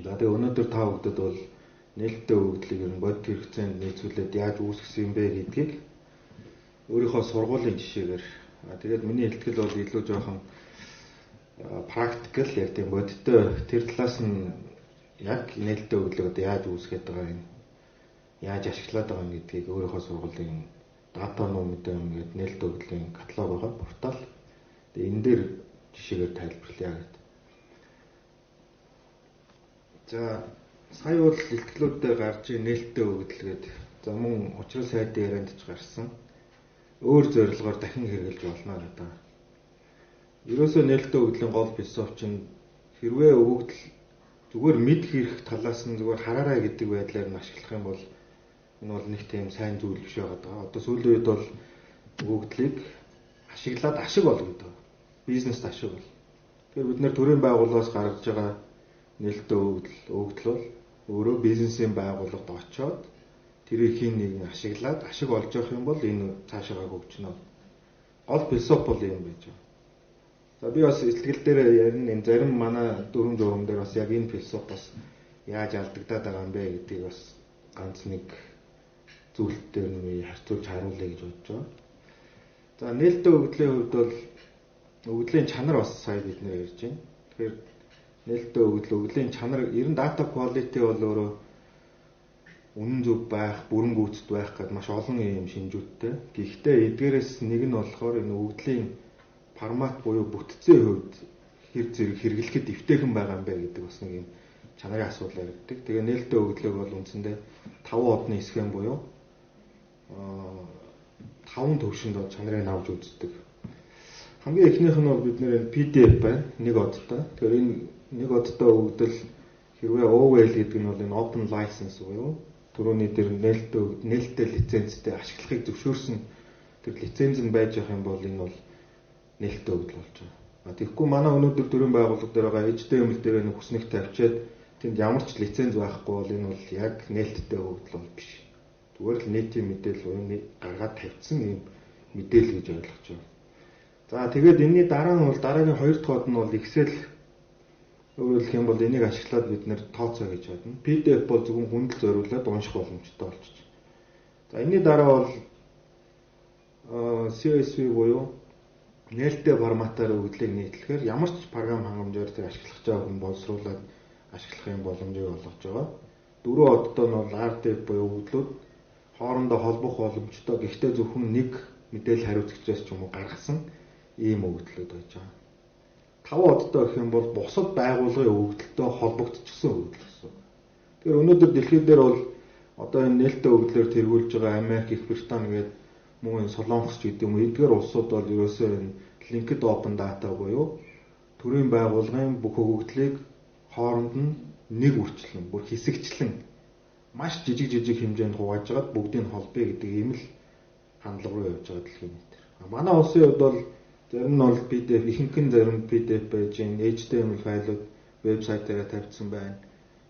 За тэгээ өнөөдөр та бүхэнд бол нээлттэй өгөгдлийг ер нь бодит хэрэгцээнд нийцүүлээд яаж үүсгэсэн юм бэ гэдгийг өөрийнхөө сургуулийн жишээгээр тэгээд миний хэлтгэл бол илүү жоохон практикал яг тийм бодиттой тэр талаас нь яг нээлттэй өгөгдлийг одоо яаж үүсгэж байгаа юм, яаж ашиглаад байгаа юм гэдгийг өөрийнхөө сургуулийн дата нуумтай юм гэдэг нээлттэй өгөгдлийн каталог байгаа портал. Тэгээ энэ дээр жишээгээр тайлбарлая гэдэг. За сая бол ихтгэлүүдээр гарч нээлттэй өгөгдөл гэдэг. За мөн учрал сайдын ярианд ч гарсан. Өөр зорилгоор дахин хэрэгжилж болно гэдэг. Ерөөсөө нээлттэй өгөгдлийн гол философи чинь хэрвээ өгөгдөл зүгээр мэд хийх талаас нь зүгээр хараарай гэдэг байдлаар нь ашиглах юм бол энэ бол нэг тийм сайн зүйл биш байгаа. Одоо сүүлийн үед бол өгөгдлийг ашиглаад ашиг бол гэдэг. Бизнест ашиг бол. Тэгэхээр бид нэр төрийн байгууллагаас гаргаж байгаа нээлттэй өгөгдөл бол өөрөө бизнесийн байгууллагад очоод тэрийн нэг ашиглаад ашиг олж авах юм бол энэ цаашаа хөгжинө. Гол философи бол юм байж байгаа. За би бас сэтгэл дээр ярина энэ зарим манай дөрвөн журам дээр бас яг энэ философи бас яаж алдагдаад байгаа юм бэ гэдгийг бас ганц нэг зүйлт дээр нь харьцуулж харуулъя гэж бодож байгаа. За нээлттэй өгөгдлийн хувьд бол өгөгдлийн чанар бас сая бид нэр ярьж байна. Тэгэхээр нээлттэй өгөгдлийн чанар ер нь data quality бол өөрөө үнэн зөв байх, бүрэн гүйцэд байх гэдэг маш олон юм шинжүүдтэй. Гэхдээ эдгээрээс нэг нь болохоор энэ өгөгдлийн формат буюу бүтцийн хувьд хэр зэрэг хэрэглэхэд эвтэйхэн байгаа юм бэ гэдэг бас нэг юм чанарын асуудал яригддаг. Тэгээ нээлттэй өгөгдлийг бол үндсэндээ 5 одны схем буюу 5 төвшөнд чанарыг авч үздэг. Хамгийн эхнийх нь бол бид нэр PDF байна. 1 одтой. Тэгэхээр энэ 1 одтой өгөгдөл хэрвээ OWL гэдэг нь бол энэ open license буюу түрүүний дээр нээлттэй лицензтэй ашиглахыг зөвшөөрсөн тэр лиценз нь байж байгаа юм бол энэ бол нээлттэй өгөгдөл болж байгаа. Тэгэхгүй манай өнөөдөр төрийн байгууллага дээр байгаа HTML дээр нэг хүснэг тавьчаад тэнд ямар ч лиценз байхгүй бол энэ бол яг нээлттэй өгөгдөл бол биш. Зүгээр л нийтийн мэдээлэл буюу гаргаад тавьсан юм мэдээлэл гэж ойлгож байна. За тэгээд энэний дараа нь бол дараагийн 2 дахь хот нь бол Excel. Өөрөөр хэлэх юм бол энийг ашиглаад бид нэр тооцоо гэж бодно. PDF бол зөвхөн хүндэл зориулаад унших боломжтой болчих. За энэний дараа бол CSV буюу нээлттэй форматаар өгөгдлийг нийтлэхээр ямар ч програм хангамжаар тэр ашиглах байгаа хүн боловсруулаад ашиглах юм боломжийг олгож байгаа. 4 одтой нь бол RDF буюу өгөгдлүүд хоорондоо холбох боломжтой. Гэхдээ зөвхөн нэг мэдээлэл хариуцагчаас ч юм уу гаргасан ийм өгөгдлүүд байж байгаа. 5 одтой гэх юм бол бусад байгууллагын өгөгдөлтөд холбогдчихсон өгөгдөл гэсэн. Тэгэхээр өнөөдөр дэлхийд дээр бол одоо энэ нээлттэй өгөгдлөөр тэргүүлж байгаа Америк, Их Британи гэдэг мөн Солонгос ч гэдэг юм уу эдгээр улсууд бол ерөөсөө энэ linked open data буюу төрийн байгууллагын бүх өгөгдлийг хооронд нь нэг үрчлэн, бүр хэсэгчлэн маш жижиг хэмжээнд хувааж агаад бүгдийг холбоё гэдэг ийм л хандлага руу явж байгаа дэлхийн нийтээр. Манай улсын хувьд бол зарим нь бол PDF, ихэнх нь зарим PDF байж гин, HTML файлууд вебсайтаараа тавьсан байна.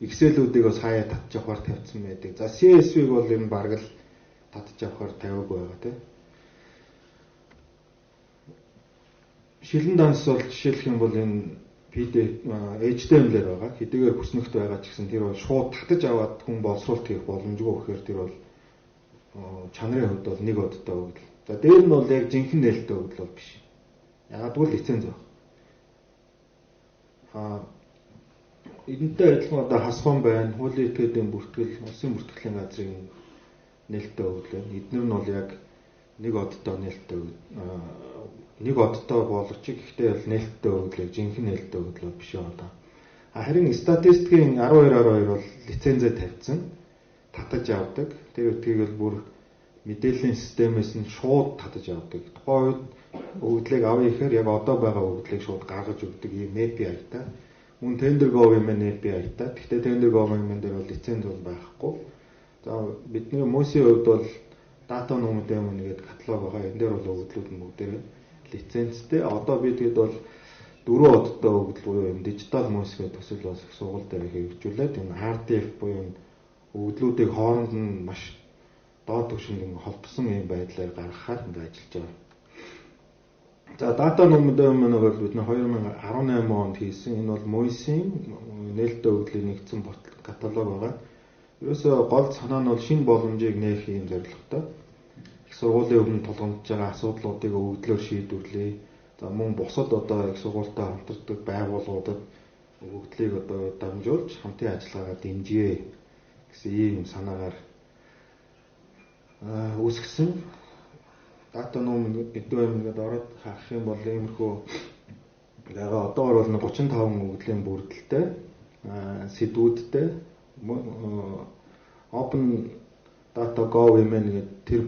Excel-үүдийг бас хаяа татж авахар тавьсан байдаг. За CSV-г бол ер нь бараг л татж авахар тавиагүй байгаа тийм. Шилэн данс бол жишээлх юм бол энэ PDF HTML-ээр байгаа. Хэдийгээр хүснэгт байгаа ч гэсэн тэр бол шууд татаж аваад хүн боловсруулалт хийх боломжгүй гэхээр тэр бол чанарын хувьд бол 1 одтой өгөгдөл. За дээр нь бол яг жинхэнэ нээлттэй өгөгдөл бол биш. Ягдгүй лиценз баг. Эдэнтэй адилхан одоо хасхан байна, хуулийн этгээдийн бүртгэл, улсын бүртгэлийн газрын нээлттэй өгөгдөл байна. Эднэр нь бол яг 1 одтой нээлттэй 1 одтой болгоч гэхдээ бол нээлттэй өгөгдөл, жинхэнэ нээлттэй өгөгдөл биш байна. Харин статистикийн 12 бол лицензээ тавьсан, татаж авдаг. Тэр үтгийг бол бүр мэдээллийн системээс нь шууд татаж авдаг. Тухайн үед өгөгдлийг авъя гэхээр яг одоо байгаа өгөгдлийг шууд гаргаж өгдөг ийм API-тай. Мөн Tender.gov-ийн API-тай. Гэхдээ Tender.gov-ийн дээр бол лиценз бол байхгүй. За бидний Mosi-ийн хувьд бол data нуумтай юм нэгэд каталог байгаа. Энэ дээр бол өгөгдлүүд нь бүгдээ лицензтэй. Одоо би тэгэд бол 4 одтой өгөгдөл буюу юм дижитал Mosi төсөл бас их сургууль дээр хэрэгжүүлээд энэ RDF буюу өгөгдлүүдийг хооронд нь маш доод түвшинд холбосон юм байдлаар гаргахаар ингэ ажиллаж байгаа. За дата нөмөр бол бид 2018 онд хийсэн. Энэ бол Мойсийн нээлттэй өгөгдлийн нэгдсэн каталог байгаа. Ерөөсөө гол санаа нь бол шинэ боломжийг нээх юм зорилготой. Их сургуулийн өмнө тулгамдж байгаа асуудлуудыг өгөгдлөөр шийдвэрлэе. За мөн бусад одоо их сургуультай хамтардаг байгууллагуудад өгөгдлийг одоо дамжуулж хамтын ажиллагаагаа дэмжье гэсэн ийм санаагаар үүсгэсэн. Дата нөмөр гэдэг ороод харах юм бол иймэрхүү яга одоогор бол 35 өгөгдлийн бүрдэлтэй сэдвүүдтэй Open Data Gov.mn гэдэг тэр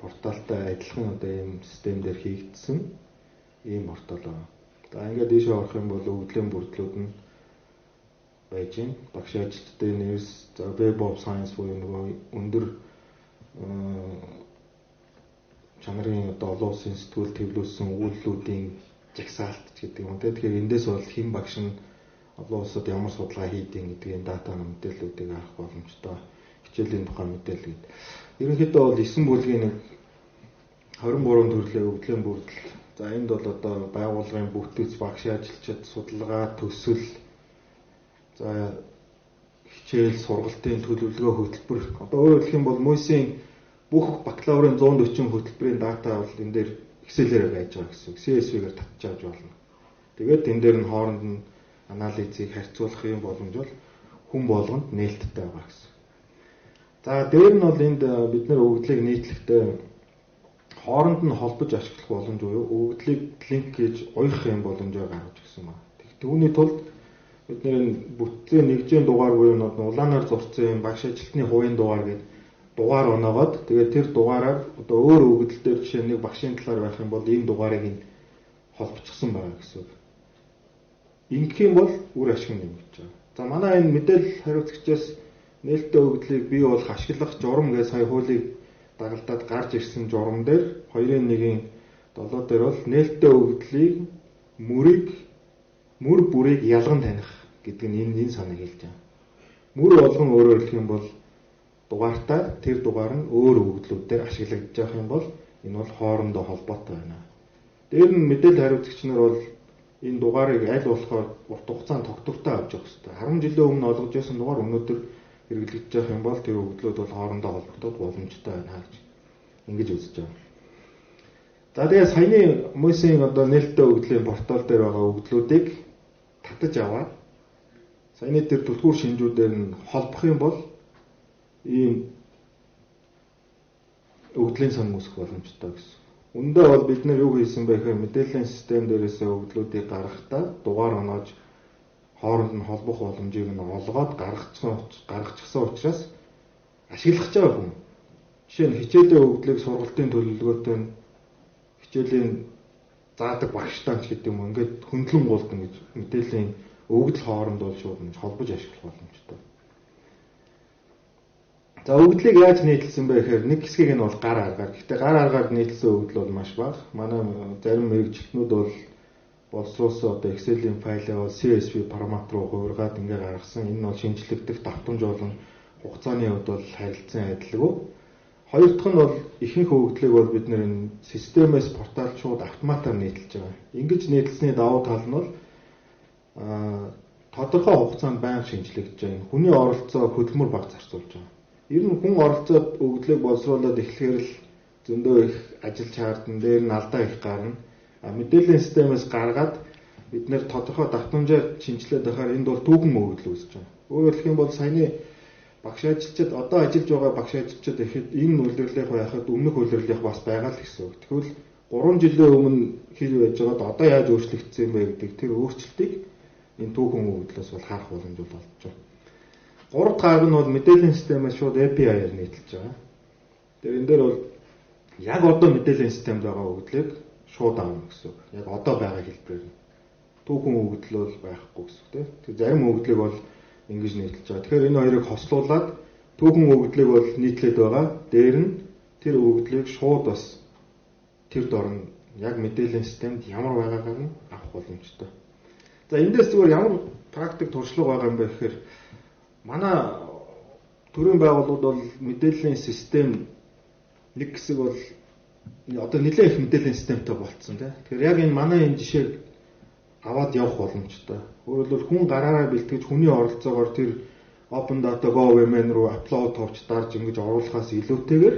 порталтай адилхан одоо ийм систем дээр хийгдсэн ийм портал байна. За ингээд ийшээ орох юм бол өгөгдлийн бүрдлүүд нь байж гин. Багш ажилтнуудын нэрс Web of Science буюу нөгөө өндөр чанарын одоо олон улсын сэтгүүл төвлөрсөн үйлдэлүүдийн жагсаалт гэдэг юм. Тэгэхээр эндээс бол хэн багш нь олон улсад ямар судалгаа хийдэг гэдгийг дата мэдээллүүдийг авах боломжтой. Хичээлийн тухай мэдээлэл гэдэг. Ерөнхийдөө бол 9 бүлгийн нэг 23 төрлийн өгөгдлийн бүрдэл. За энд бол одоо байгууллагын бүтэц, багш ажилчид, судалгаа, төсөл, за хичээл, сургалтын төлөвлөгөө хөтөлбөр. Одоо өөрөөр хэлэх юм бол Мойсийн бүх бакалаврын 140 хөтөлбөрийн дата бол энэ дээр Excel-ээр байж байгаа гэсэн. CSV-гээр татчих болно. Тэгээд энэ дээр нь хооронд нь анализыг харьцуулах юм боломж бол хүн болгонд нээлттэй байгаа гэсэн. За дээр нь бол энд бид нэр өгөгдлийг нийтлэхдээ хооронд нь холбож ашиглах боломж буюу өгөгдлийг линк хийж уяах юм боломжоо гаргаж өгсөн байна. Түүний тулд бид нэр бүтцийн нэгжийн дугаар буюу улаанаар зурцсан юм багш ажилтны хувийн дугаар гэдэг дугаар оноогоод тэгээд тэр дугаараар одоо өөр өгөгдөл дээр жишээ нэг багшийн талаар байх юм бол энэ дугаарыг нь холбочихсон байгаа гэсэн үг. Ингэх юм бол үр ашиг нь нэмэгдэж байгаа. За манай энэ мэдээлэл хариуцагчаас нээлттэй өгөгдлийг бий болох ашиглах журам гэж сая хуулийг дагалдаад гарч ирсэн журам дээр 2.1-7 дээр бол нээлттэй өгөгдлийг мөр бүрийг ялган таних гэдэг нь энэ санааг хэлж байгаа. Мөр болгон өөрөөр хэлэх юм бол дугаартай тэр дугаар нь өөр өгөгдлүүдээр ашиглагдаж байгаа юм бол энэ бол хоорондоо холбоотой байна. Дээр нь мэдээлэл хариуцагч нар бол энэ дугаарыг аль болохоор урт хугацаанд тогтвортой авч явах хэрэгтэй. 10 жилийн өмнө олгож байсан дугаар өнөөдөр хэрэглэгдэж байгаа юм бол тэр өгөгдлүүд бол хоорондоо холбогдоод боломжтой байна гэж ингэж үзэж байгаа. За тэгээ саяны Мойсийн одоо нээлттэй өгөгдлийн портал дээр байгаа өгөгдлүүдийг татаж аваад саяны тэр түлхүүр шинжүүдээр нь холбох юм бол ийм өгөгдлийн сан үүсэх боломжтой гэсэн. Үндэ бол бид нар юу хийсэн бэ гэхээр мэдээллийн систем дээрээс өгөгдлүүдийг гаргахдаа дугаар оноож хооронд нь холбох боломжийг нь олгоод гаргачихсан учраас ашиглах байгаа хүн. Жишээ нь хичээлийн өгөгдлийг сургалтын төлөвлөгөөтэй хичээлийн заадаг багштай ч гэдэг юм ингээд хөндлөн гуулдан гэж мэдээллийн өгөгдөл хооронд бол шууд нь холбож ашиглах боломжтой. За өгөгдлийг яаж нийтлсэн бэ гэхээр нэг хэсгийг нь бол гар аргаар. Гэхдээ гар аргаар нийтлсэн өгөгдөл бол маш бага. Манай зарим мэрэгчлэнүүд бол боловсруулсан одоо Excel-ийн файлаа бол CSV формат руу хувиргаад ингээ гаргасан. Энэ бол шинжлэхдэх давтамж болон хугацааны хувьд бол харилцан адилгүй. Хоёр дахь нь бол ихэнх өгөгдлийг бол бид нэр системээс портал шууд автоматар нийтэлж байгаа. Ингэж нийтлсэний давуу тал нь бол тодорхой хугацаанд байнга шинжлэгдэж байгаа. Хүний оролцоо хөдөлмөр бага зарцуулж байгаа. Ер нь хүн оролцоод өгөгдлийг боловсруулад эхлэхээр л зөндөө их ажил чаардан дээр нь алдаа их гарна. Мэдээллийн системээс гаргаад бид нэр тодорхой давтамжаар шинжилээд байхаар энд бол түүхэн өгөгдөл үүсэж байгаа. Өөрөөр хэлэх юм бол саяны багш ажилчид одоо ажиллаж байгаа багш ажилчид ихэд энэ үйлдвэрлэлийнх байхад өмнөх үйлдвэрлэлийнх бас байгаа л гэсэн үг. Тэгвэл 3 жилийн өмнө хэр байж байгаад одоо яаж өөрчлөгдсөн юм бэ гэдэг тэр өөрчлөлтийг энэ түүхэн өгөгдлөөс бол харах боломж болж байна. Гурав дахь арга нь бол мэдээллийн системээс шууд API-аар нийтэлж байгаа. Тэгэхээр энэ дээр бол яг одоо мэдээллийн системд байгаа өгөгдлийг шууд авна гэсэн үг. Яг одоо байгаа хэлбэрээр түүхэн өгөгдөл бол байхгүй гэсэн үг тийм. Тэг зарим өгөгдлийг бол ингэж нийтэлж байгаа. Тэгэхээр энэ хоёрыг хослуулад түүхэн өгөгдлийг бол нийтлээд байгаа. Дээр нь тэр өгөгдлийг шууд бас тэр дор нь яг мэдээллийн системд ямар байгаагаар нь авах боломжтой. За эндээс зүгээр ямар практик туршлага байгаа юм бэ гэхээр манай төрийн байгууллагууд бол мэдээллийн систем нэг хэсэг бол одоо нэлээд их мэдээллийн системтэй болцсон тийм. Тэгэхээр яг энэ манай энэ жишээг аваад явах боломжтой. Өөрөөр хэлбэл хүн гараараа бэлтгэж хүний оролцоогоор тэр OpenData.gov.mn руу апплод товч дарж ингэж оруулахаас илүүтэйгээр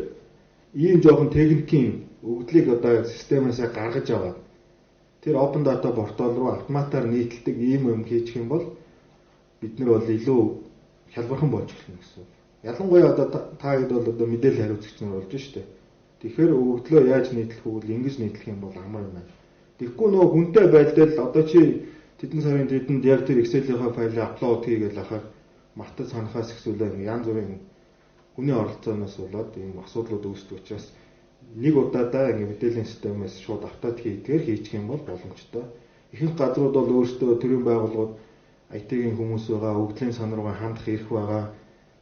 ийм жоохон техникийн өгдлийг одоо системээс гаргаж аваад тэр OpenData портал руу автоматар нийтэлдэг ийм юм хийчих юм бол бид нар бол илүү хялбархан болж эхэлнэ гэсэн. Ялангуяа одоо та хэд бол одоо мэдээлэл хариуцагч нар болж штэ. Тэгэхээр өгдлөө яаж нийтлэх вэ? Ингэж нийтлэх юм бол амар юм байна. Тэгэхгүй нөгөө хүнтэй байлдал одоо чи тэдэн сарын тэдэнд яг тэр Excel-ийнхаа файлыг апплод хийгээл ахаар мартаж санахаас ихсүүлээ янз бүрийн хүний оролцооноос болоод ийм асуудлууд үүсдэг учраас нэг удаадаа ингэ мэдээллийн системээс шууд автомат хийдгээр хийчих юм бол боломжтой. Ихэнх газрууд бол өөрсдөө төрийн байгууллагууд IT-ийн хүмүүс байгаа, өгдлийн сан руугаа хандах эрх байгаа,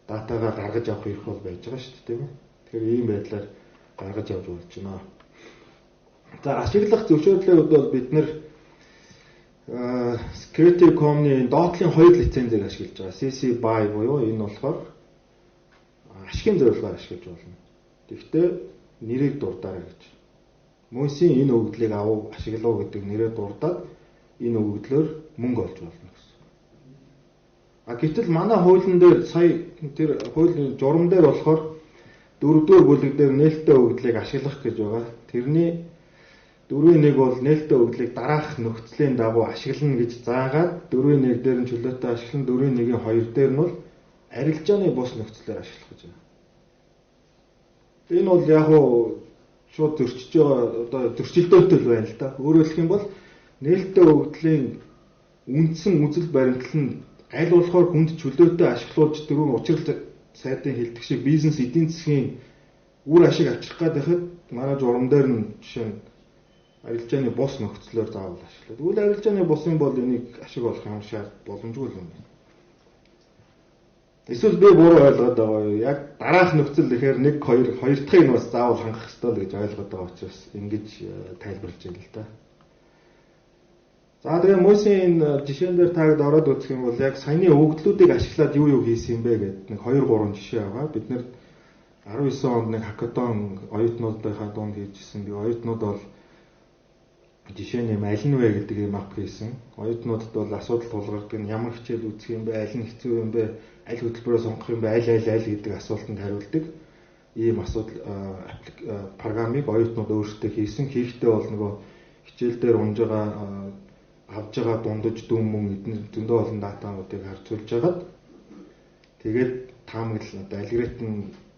датагаа гаргаж авах эрх бол байж байгаа шүү дээ, тийм ээ. Тэгэхээр ийм байдлаар гаргаж авч болж байна. За ашиглах зөвшөөрлөөр бол бид нэр Creative Commons доотлын 2 лицензийг ашиглаж байгаа. CC BY буюу энэ болохоор ашигын зорилгоор ашиглаж болно. Тэгэхдээ нэрийг дурдаарай гэж. Мөнхийн энэ өгөгдлийг ашиглав гэдэг нэрээ дурдаад энэ өгөгдлөөр мөнгө олж болно гэсэн. Гэтэл манай хуулийн дээр сая тэр хуулийн журам дээр болохоор 4-р бүлэг дээр нээлттэй өгөгдлийг ашиглах гэж байгаа. Тэрний 4.1 бол нээлттэй өгөгдлийг дараах нөхцөлийн дагуу ашиглана гэж заагаад 4.1 дээр нь чөлөөтэй ашиглан 4.1-ийн 2 дээр нь бол арилжааны бус нөхцлөөр ашиглах гэж байна. Энэ бол яг уу шууд зөрчиж байгаа одоо зөрчилдөөнтэй л байна л да. Өөрөөр хэлэх юм бол нээлттэй өгөгдлийн үндсэн үзэл баримтлал нь аль болохоор хүнд чөлөөтэй ашиглуулж дөрвөн учрал сайдын хэлдэг шиг бизнес эдийн засгийн үр ашиг авчрах гэхэд манай журам дээр нь жишээ нь арилжааны бус нөхцлөөр заавал ашиглаад. Тэгвэл арилжааны бусын бол энийг ашиг олох юм шаард боломжгүй юм байна. Эсвэл би буруу ойлгоод байгаа юу? Яг дараах нөхцөл гэхээр 1 2 дахь нь бас заавал хангах ёстой л гэж ойлгоод байгаа учраас ингэж тайлбарлаж байна л да. За тэгээ Мосийн энэ жишээн дээр тагд ороод үзэх юм бол яг саяны өгөгдлүүдийг ашиглаад юу хийсэн юм бэ гэдэг нэг 2 3 жишээ байгаа. Бид нэр 19 онд нэг хакатон оюутнуудынхаа дунд хийжсэн. Би оюутнууд бол жишээ нь аль нь вэ гэдэг юм ап хийсэн. Оюутнуудад бол асуудал тулгардаг нь ямар хичээл үзэх юм бэ, аль нь хэцүү юм бэ, аль хөтөлбөрөөр сонгох юм бэ, аль гэдэг асуултанд хариулдаг. Ийм асуудал программыг оюутнууд өөрсдөө хийсэн. Хийхдээ бол нөгөө хичээл дээр унж байгаа авж байгаа дундаж дүн мөн эдгээр зөндөө олон датануудыг харьцуулж хагаад тэгээд таамаглал одоо алгоритм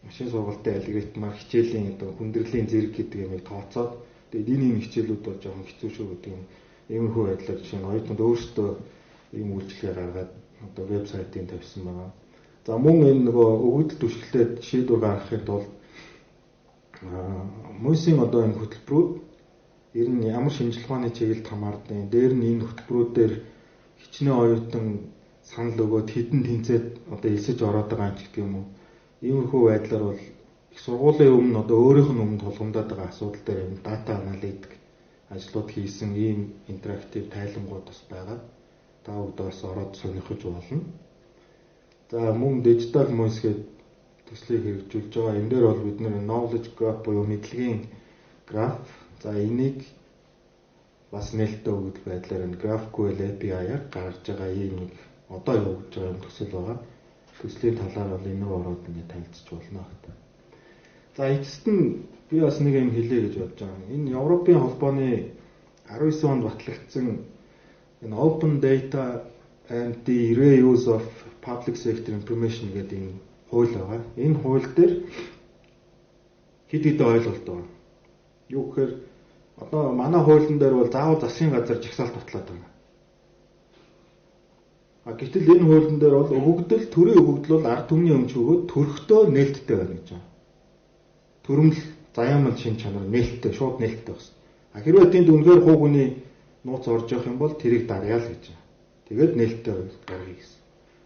машин сургалтын алгоритмаар хичээлийн одоо хүндрэлийн зэрэг гэдэг юмыг тооцоод тэгээд энэ хичээлүүд бол жоохон хэцүү шүү гэдэг юм. Иймэрхүү байдлаар жишээ нь оюутнууд өөрсдөө ийм үйлчлэгээ гаргаад одоо вебсайтыг тавьсан байгаа. За мөн энэ нөгөө өгөгдөл түшиглэлтэй шийдвэр гаргахын тулд Мосийн одоо энэ хөтөлбөрүүд ер нь ямар шинжилгээ ухааны чиглэлд хамаардаг. Дээр нь энэ хөтөлбөрүүдээр хичнээн оюутан санал өгөөд хідэн тэнцээд одоо элсэж ороод байгаа юм ч гэдэг юм уу. Иймэрхүү байдлаар бол их сургуулийн өмнө одоо өөрийнх нь өмнө тулгамдаад байгаа асуудал дээр юм дата аналитик ажлууд хийсэн ийм интерактив тайлангууд бас байгаа. Та бүдээс ороод сонирхож болно. За мөн дижитал мос гэдэг төслийг хэрэгжүүлж байгаа. Энэ дээр бол бид нэр knowledge graph буюу мэдлэгийн граф. За энийг бас нээлттэй өгөгдөл байдлаар энэ GraphQL API-аар гаргаж байгаа ийм нэг одоо явагдаж байгаа төсөл байгаа. Төслийн талаар бол энэ рүү ороод ингэ танилцж болно гэдэг. За эцэст нь би бас нэг юм хэлье гэж бодож байгаа. Энэ Европын холбооны 19 онд батлагдсан энэ Open Data and the Reuse of Public Sector Information гэдэг энэ хууль байгаа. Энэ хууль дээр хэд хэдэн ойлголт байна. Юу гэхээр одоо манай хуулийн дээр бол заавал засгийн газар жагсаалт батлаад байгаа. Гэтэл энэ хуулийн дээр бол өгөгдөл төрийн өгөгдөл бол ард түмний өмч өгөөд төрхтөө нээлттэй байна гэж байна. Төрөмл заяамал шин чанар нээлттэй, шууд нээлттэй байна. Хэрвээ тэнд үнэхээр хуугны нууц орж явах юм бол тэрийг даръя л гэж байна. Тэгээд нээлттэй гаргая гэсэн.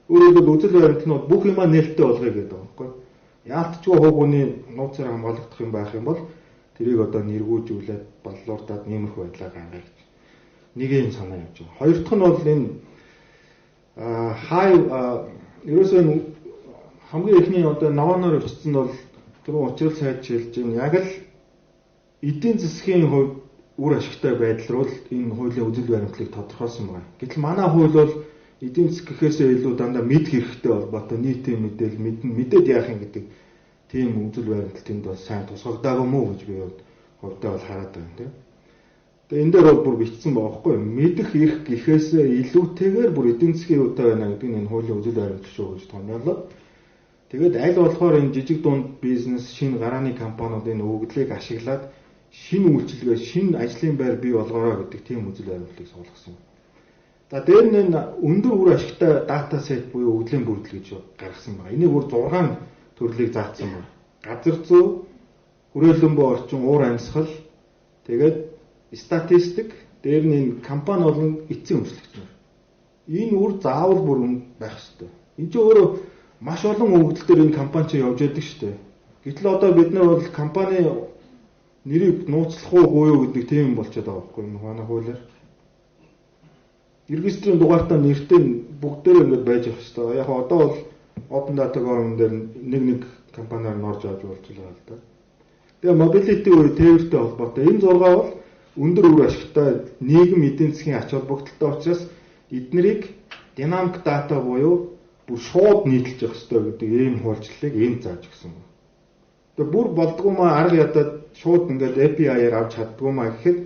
Өөрөөр хэлбэл үзэл баримтлал нь бүх юмаа нээлттэй болгоё гэдэг байгаа байхгүй. Яалтчгүй хуугны нууцаар хамгаалагдах юм байх юм бол тэрийг одоо нэргүүжүүлээд боллуурдаад нэмэрхүү байдлаар гаргая гэж. Нэг юм санаа явж байгаа. Хоёр дахь нь бол энэ ерөөсөө хамгийн ихний одоо новоноор бичсэн бол түрүү учрал сайд шилж ийн яг л эдийн засгийн хувьд үр ашигтай байдал руу энэ хуулийн үзэл баримтлалыг тодорхойлсон байна. Гэтэл манай хууль бол эдийн засаг гэхээсээ илүү дандаа мэд хэрэгтэй холбоотой нийтийн мэдээлэл мэдээд яах юм гэдэг тийм үзэл баримтлал тэнд бас сайн тусгагдаагүй мүү гэж би хувьдаа бол хараад байна тийм. Тэгээ энэ дээр бол бүр бичсэн байгаа байхгүй юу? Мэдэх эрх гэхээсээ илүүтэйгээр бүр эдийн засгийн юутай байна гэдэг нь энэ хуулийн үзэл баримтлал шүү гэж томьёолоо. Тэгээд аль болохоор энэ жижиг дунд бизнес, шинэ гарааны компаниудын өгөгдлийг ашиглаад шинэ үйлчилгээ, шинэ ажлын байр бий болгоорой гэдэг тийм үзэл баримтлалыг суулгасан. За дээр нь өндөр үр ашигтай дата сет буюу өгөгдлийн бүрдэл гэж гаргасан байна. Энийг бүр 6 төрлийг заасан байна. Газар зүй, хүрээлэн буй орчин, уур амьсгал, тэгээд статистик, дээр нь энэ компани болон эцсийн өмчлөгч нар. Энэ үр заавал бүр байх ёстой. Энэ чинь өөрөө маш олон өгөгдөл төр энэ компани чинь явж байдаг шүү дээ. Гэтэл одоо бид нар бол компани нэрийг нууцлах уугүй юу гэдэг тийм болчиход байгаа байхгүй юу? Манай хуулиар. Регистрийн дугаартаа нэртэй бүгдээрээ ингэж байж ах шүү дээ. Яг одоо бол Open Data Forum дээр нэг компаниар норж авч болж байгаа л да. Тэгээ mobility үе тээвэртэй холбоотой энэ 6 бол өндөр үр ашигтай нийгэм эдийн засгийн ач холбогдолтой учраас эднэрийг динамик дата буюу бүр шууд нийтэлж явах хэрэгтэй гэдэг ийм хуульчлалыг энд зааж өгсөн байна. Тэгээ бүр болдгоо маа арга ядаад шууд ингээд API-аар авч чаддгүй маа гэхэд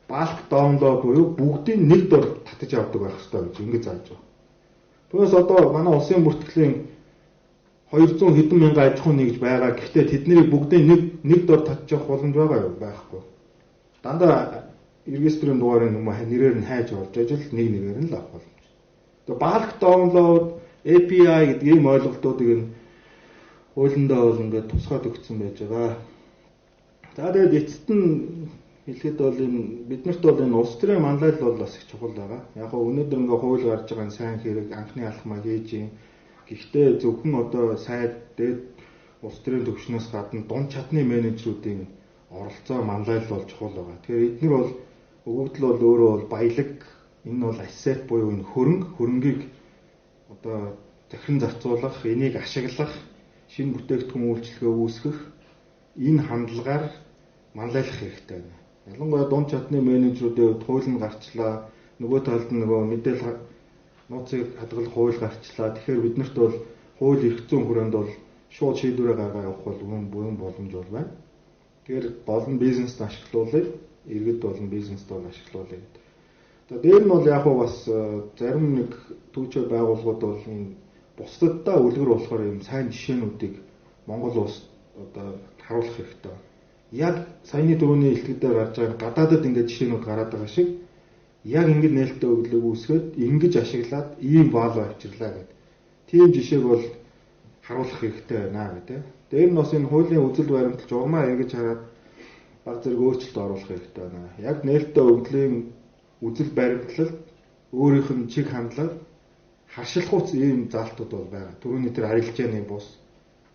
bulk download буюу бүгдийг нэг дор татаж авдаг байх хэрэгтэй гэж ингэж зааж байгаа. Түүнээс одоо манай улсын бүртгэлийн 200 хэдэн мянган аж ахуйн нэгж байгаа. Гэхдээ тэднийг бүгдийг нэг дор татчих авах боломж байгаа юу? Байхгүй. Дандаа регистрийн дугаарыг нэрээр нь хайж орж ажил нэг нэгээр нь л авах боломж. Тэгээ bulk download API гэдэг ийм ойлголтуудыг нь хуулиндаа бол ингээд тусгаад өгсөн байж байгаа. За тэгээд эцэст нь хэлэхэд бол энэ биднэрт бол энэ улс төрийн манлайл бол бас их чухал байгаа. Яг гоо өнөөдөр ингээд хууль гарч байгаа сайн хэрэг анхны алхмаа хийж юм. Гэхдээ зөвхөн одоо сайд дээд улс төрийн төвшнөөс гадна дунд чадны менежерүүдийн оролцоо манлайл бол чухал байгаа. Тэгэхээр эдгээр бол өгөгдөл бол өөрөө бол баялаг, энэ бол ассет буюу энэ хөрөнгийг одоо захиран зарцуулах, энийг ашиглах, шинэ бүтээгдэхүүн үйлчилгээ үүсгэх энэ хандлагаар манлайлах хэрэгтэй байна. Ялангуяа дунд чадны менежерүүдийн хууль нь гарчлаа, нөгөө талд нь нөгөө мэдээлэл нууцыг хадгалах хууль гарчлаа. Тэгэхээр биднэрт бол хууль эрх зүйн хүрээнд бол шууд шийдвэрээ гаргаа явах бол буян боломж бол байна. Тэгэхээр болон бизнест ашиглуулъя, иргэд болон бизнест бол ашиглуулъя гэдэг. За дээр нь бол яг бас зарим нэг түүчээ байгууллагууд бол энэ бусдадаа үлгэр болохоор юм сайн жишээнүүдийг Монгол улс одоо харуулах хэрэгтэй. Яг саяны дөрөвний илтгэдээр гарч байгаа гадаадад ингээд жишээнүүд гараад байгаа шиг яг ингэж нээлттэй өгдлөг үүсгээд ингэж ашиглаад ийм валу авчирлаа гэдэг. Тийм жишээг бол харуулах хэрэгтэй байна гэдэг. Дээр нь бас энэ хуулийн үзэл баримтлал журмаа эргэж хараад баг зэрэг өөрчлөлт оруулах хэрэгтэй байна. Яг нээлттэй өгдлийн үзэл баримтлал өөрийнх нь чиг хандлага харшилхууц ийм заалтууд бол байгаа. Түрүүний тэр арилжааны бус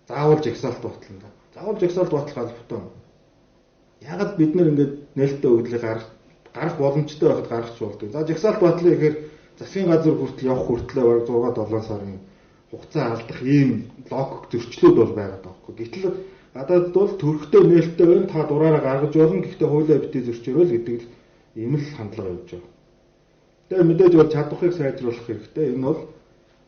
заавал жагсаалт батлана. Заавал жагсаалт батлах албатай. Ягаад бид нэр ингэж нээлттэй өгдлийг гарах боломжтой байхад гаргах болдог. За жагсаалт батлаа гэхээр засгийн газар хүртэл явах хүртлээр баг 6-7 сарын хугацаа алдах ийм логик зөрчлүүд бол байгаа даахгүй. Гэтэл гадаадд бол төрхтэй нээлттэй байна. Та дураараа гаргаж болно. Гэхдээ хуулиа битгий зөрчөрөөл гэдэг ийм л хандлага явж байгаа. Тэгээ мэдээж бол чадварыг сайжруулах хэрэгтэй. Энэ бол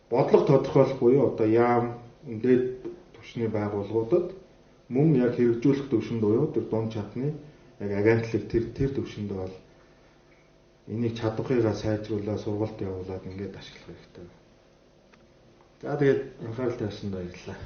бодлого тодорхойлох буюу одоо яам дээд түвшний байгууллагуудад мөн яг хэрэгжүүлэх төвшөнд буюу тэр дунд чадны яг агентлаг тэр төвшөнд бол энийг чадварыгаа сайжруулаад сургалт явуулаад ингээд ашиглах хэрэгтэй. За тэгээд анхаарал тавьсанд баярлалаа.